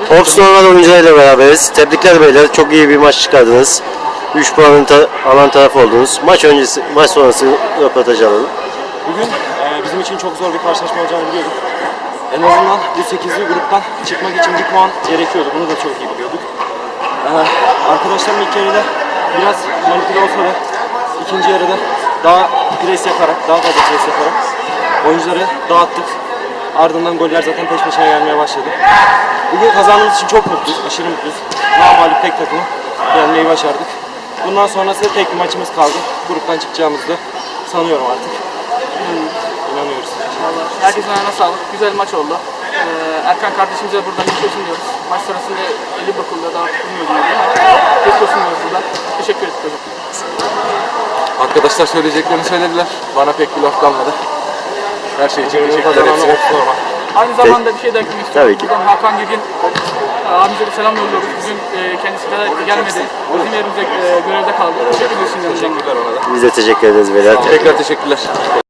Ofsun olan oyuncularıyla beraberiz. Tebrikler beyler. Çok iyi bir maç çıkardınız. 3 puanın alan taraf oldunuz. Maç sonrası röportaj alalım. Bugün bizim için çok zor bir karşılaşma olacağını biliyorduk. En azından bu 8'li gruptan çıkmak için bir puan gerekiyordu. Bunu da çok iyi biliyorduk. Arkadaşlarım ilk yarıda biraz manipüle olsa da ikinci yarıda daha pres yaparak, daha fazla pres yaparak oyuncuları dağıttık. Ardından goller zaten peş peşe gelmeye başladı. Bugün kazandığımız için çok mutluyuz, aşırı mutluyuz. Namağlup tek takımı yenmeyi başardık. Bundan sonrası tek bir maçımız kaldı. Gruptan çıkacağımızı da sanıyorum artık. İnanıyoruz. Herkesin ayağına sağlık. Güzel maç oldu. Erkan kardeşimize buradan geçiyorsun diyoruz. Maç sonrasında eli bakıldı, daha tutulmuyordu. Geçiyorsun diyoruz buradan. Teşekkür ederim hocam. Arkadaşlar söyleyeceklerini söylediler. Bana pek bir laf kalmadı. Her şey için teşekkürler hepsine. Aynı zamanda bir şey de eklemek istiyorum. Tabii ki. Buradan Hakan Gürgün abimize bir selam yolluyoruz. Bugün kendisi de gelmedi. Bizim yerimize görevde kaldı. Teşekkür ederiz. Teşekkürler ona da. Biz de teşekkür ederiz beyler. Tekrar teşekkürler.